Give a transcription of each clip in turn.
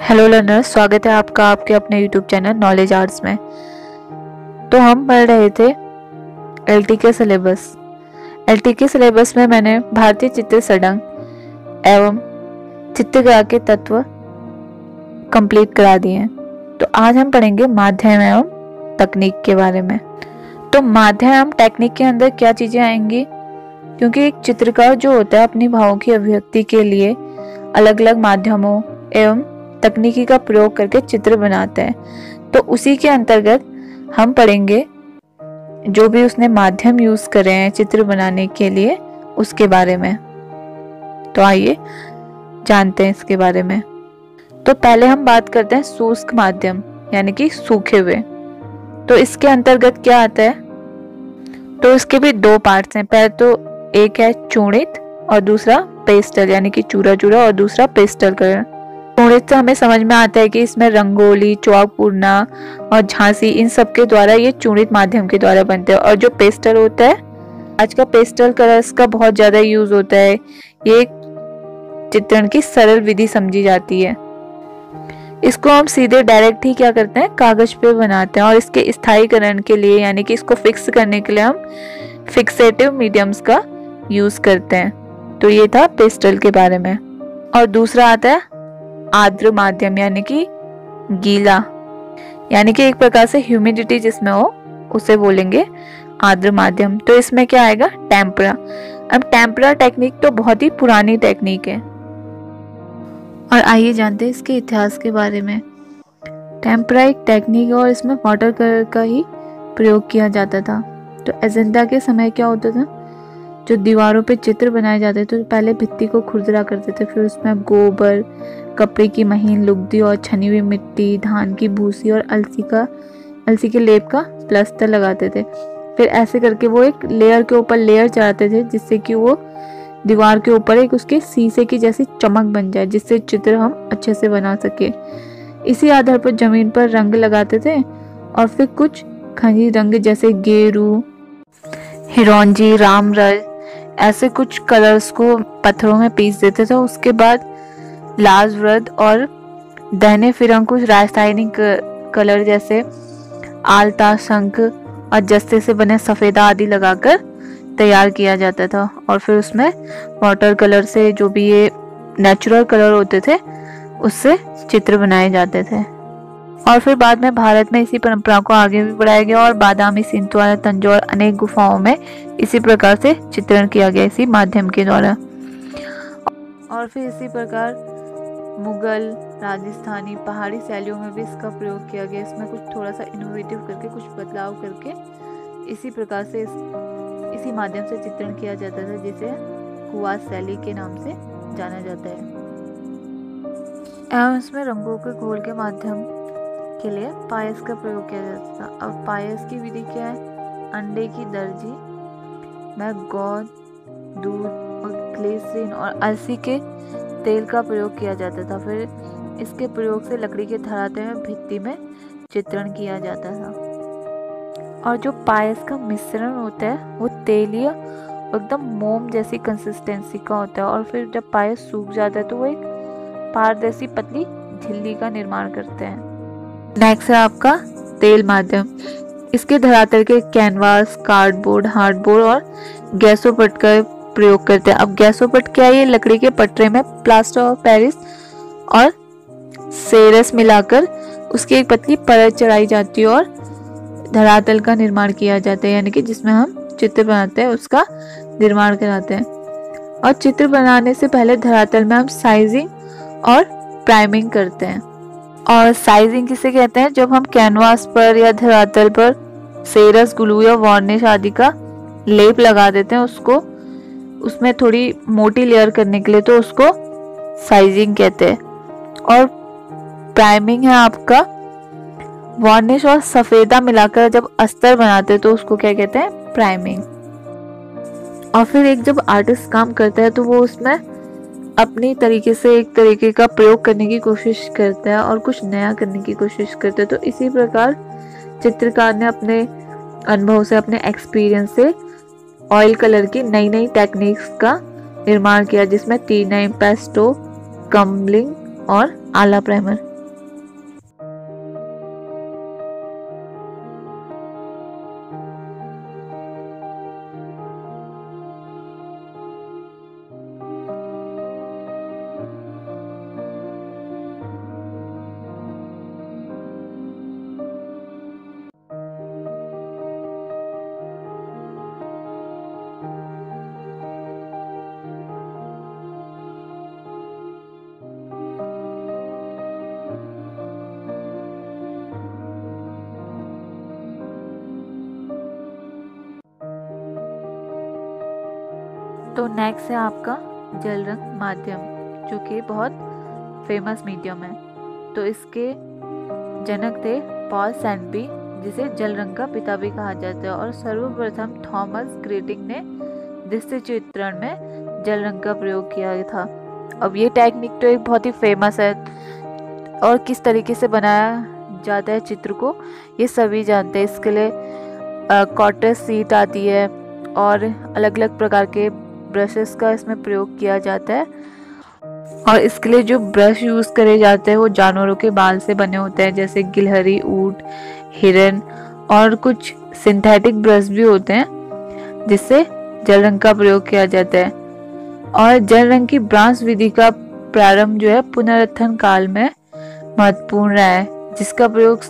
Hello learners, स्वागत है आपका आपके अपने यूट्यूब चैनल नॉलेज आर्ट्स में। तो हम पढ़ रहे थे एलटीके सिलेबस। एलटीके सिलेबस में मैंने भारतीय चित्र सडंग एवं चित्रकला के तत्व कंप्लीट करा दिए हैं। तो आज हम पढ़ेंगे माध्यम एवं तकनीक के बारे में। तो माध्यम एवं टेक्निक के अंदर क्या चीजें आएंगी, क्योंकि एक चित्रकार जो होता है अपनी भावों की अभिव्यक्ति के लिए अलग अलग माध्यमों एवं तकनीकी का प्रयोग करके चित्र बनाते हैं। तो उसी के अंतर्गत हम पढ़ेंगे जो भी उसने माध्यम यूज करे हैं चित्र बनाने के लिए उसके बारे में। तो आइए जानते हैं इसके बारे में। तो पहले हम बात करते हैं शुष्क माध्यम यानी कि सूखे हुए। तो इसके अंतर्गत क्या आता है, तो इसके भी दो पार्ट्स हैं। पहले तो एक है चूड़ित और दूसरा पेस्टल यानी कि चूरा चूरा, और दूसरा पेस्टल कलर। चूड़ित से हमें समझ में आता है कि इसमें रंगोली, चौक पूर्णा और झांसी, इन सब के द्वारा ये चूड़ित माध्यम के द्वारा बनते हैं। और जो पेस्टल होता है, आज का पेस्टल कलर्स का बहुत ज्यादा यूज होता है। ये एक चित्रण की सरल विधि समझी जाती है। इसको हम सीधे डायरेक्ट ही क्या करते हैं, कागज पे बनाते हैं। और इसके स्थायीकरण के लिए यानी कि इसको फिक्स करने के लिए हम फिक्सेटिव मीडियम्स का यूज करते हैं। तो ये था पेस्टल के बारे में। और दूसरा आता है आर्द्र माध्यम यानी कि गीला, यानी कि एक प्रकार से ह्यूमिडिटी जिसमें हो उसे बोलेंगे आर्द्र माध्यम। तो इसमें क्या आएगा, टेम्परा। अब टेम्परा टेक्निक तो बहुत ही पुरानी टेक्निक है। और आइए जानते हैं इसके इतिहास के बारे में। टेम्परा एक टेक्निक है और इसमें वाटर कलर का ही प्रयोग किया जाता था। तो एजेंडा के समय क्या होता था, जो दीवारों पे चित्र बनाए जाते थे तो पहले भित्ति को खुरदरा करते थे, फिर उसमें गोबर, कपड़े की महीन लुगदी और छनी हुई मिट्टी, धान की भूसी और अलसी के लेप का प्लास्टर लगाते थे। फिर ऐसे करके वो एक लेयर के ऊपर लेयर चढ़ाते थे, जिससे कि वो दीवार के ऊपर एक उसके शीशे की जैसी चमक बन जाए, जिससे चित्र हम अच्छे से बना सके। इसी आधार पर जमीन पर रंग लगाते थे और फिर कुछ खनिज रंग जैसे गेरू, हिरोंजी, रामरज, ऐसे कुछ कलर्स को पत्थरों में पीस देते थे। उसके बाद लाजवृत और दहने फिरंकुश रासायनिक कलर जैसे आलता, शंख और जस्ते से बने सफेदा आदि लगाकर तैयार किया जाता था। और फिर उसमें वाटर कलर से, जो भी ये नेचुरल कलर होते थे, उससे चित्र बनाए जाते थे। और फिर बाद में भारत में इसी परंपरा को आगे भी बढ़ाया गया और बादामी, सिंधवाड़ा, तंजौर अनेक गुफाओं में इसी प्रकार से चित्रण किया गया इसी माध्यम के द्वारा। और फिर इसी प्रकार मुगल, राजस्थानी, पहाड़ी शैलियों में भी इसका प्रयोग किया गया। इसमें कुछ थोड़ा सा इनोवेटिव करके, कुछ बदलाव करके इसी प्रकार से इसी माध्यम से चित्रण किया जाता था, जिसे कुआस शैली के नाम से जाना जाता है। एवं इसमें रंगों के घोल के माध्यम के लिए पायस का प्रयोग किया जाता था। अब पायस की विधि क्या है, अंडे की दर्जी में गोंद, दूध और ग्लिसरीन और अलसी के तेल का प्रयोग किया जाता था। फिर इसके प्रयोग से लकड़ी के धरातल में भित्ति में चित्रण किया जाता था। और जो पायस का मिश्रण होता है वो तेलीय एकदम मोम जैसी कंसिस्टेंसी का होता है। और फिर जब पायस सूख जाता है तो वो एक पारदर्शी पतली झिल्ली का निर्माण करते हैं। नेक्स्ट है आपका तेल माध्यम। इसके धरातल के कैनवास, कार्डबोर्ड, हार्डबोर्ड और गैसोपट का प्रयोग करते हैं। अब गैसोपट क्या है, ये लकड़ी के पटरे में प्लास्टर ऑफ पेरिस और सेरस मिलाकर उसकी एक पतली परत चढ़ाई जाती है और धरातल का निर्माण किया जाता है, यानी कि जिसमें हम चित्र बनाते हैं उसका निर्माण कराते हैं। और चित्र बनाने से पहले धरातल में हम साइजिंग और प्राइमिंग करते हैं। और साइजिंग किसे कहते हैं, जब हम कैनवास पर या धरातल पर सेरस, ग्लू या वार्निश आदि का लेप लगा देते हैं, उसको उसमें थोड़ी मोटी लेयर करने के लिए, तो उसको साइजिंग कहते हैं। और प्राइमिंग है आपका वार्निश और सफेदा मिलाकर जब अस्तर बनाते हैं तो उसको क्या कहते हैं, प्राइमिंग। और फिर एक जब आर्टिस्ट काम करता है तो वो उसमें अपनी तरीके से एक तरीके का प्रयोग करने की कोशिश करता है और कुछ नया करने की कोशिश करता है। तो इसी प्रकार चित्रकार ने अपने अनुभव से, अपने एक्सपीरियंस से ऑयल कलर की नई नई टेक्निक्स का निर्माण किया, जिसमें T9, पेस्टो, कम्बलिंग और आला प्राइमर तो नेक्स्ट है आपका जल रंग माध्यम, जो कि बहुत फेमस मीडियम है। तो इसके जनक थे पॉल सैंडबी, जिसे जल रंग का पिता भी कहा जाता है, और सर्वप्रथम थॉमस ग्रेटिंग ने दृश्य चित्रण में जल रंग का प्रयोग किया था। अब ये टेक्निक तो एक बहुत ही फेमस है, और किस तरीके से बनाया जाता है चित्र को ये सभी जानते हैं। इसके लिए कॉटर सीट आती है और अलग अलग प्रकार के ब्रशेस का इसमें प्रयोग किया जाता है। और इसके लिए जो ब्रश यूज़ करे जाते हैं वो जानवरों के बाल से बने होते हैं, जैसे गिलहरी, ऊंट, हिरन, और कुछ सिंथेटिक ब्रश भी होते हैं जिससे जल रंग का प्रयोग किया जाता है। और जल रंग की ब्रांस विधि का प्रारंभ जो है पुनरुत्थान काल में महत्वपूर्ण रहा है, जिसका प्रयोग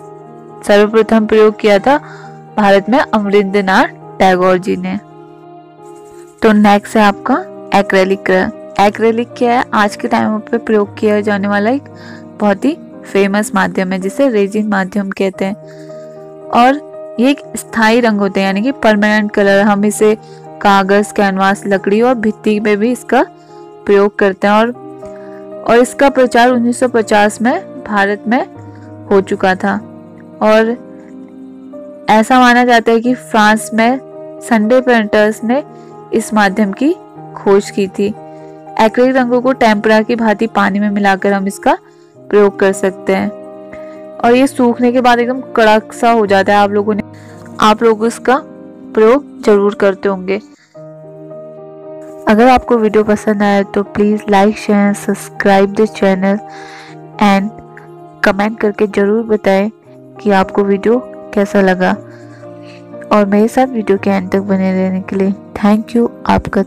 सर्वप्रथम प्रयोग किया था भारत में अमरिंद्रनाथ टैगोर जी ने। तो नेक्स्ट है आपका एक्रेलिक। एक्रेलिक क्या है? आज के टाइम पे प्रयोग किया जाने वाला एक बहुत ही फेमस माध्यम है, जिसे रेजिन माध्यम कहते हैं। और ये एक स्थायी रंग होते हैं, यानी कि परमानेंट कलर। हम इसे कागज, कैनवास, लकड़ी और भित्ति में भी इसका प्रयोग करते हैं। और इसका प्रचार 1950 में भारत में हो चुका था। और ऐसा माना जाता है कि फ्रांस में संडे पेंटर्स ने इस माध्यम की खोज की थी। एक्रिलिक रंगों को टेम्परा की भांति पानी में मिलाकर हम इसका प्रयोग कर सकते हैं, और ये सूखने के बाद एकदम कड़क सा हो जाता है। आप लोग इसका प्रयोग जरूर करते होंगे। अगर आपको वीडियो पसंद आए तो please like, share, subscribe this channel and comment करके जरूर बताएं कि आपको वीडियो कैसा लगा। और मेरे साथ वीडियो के एंड तक बने रहने के लिए थैंक यू आपका।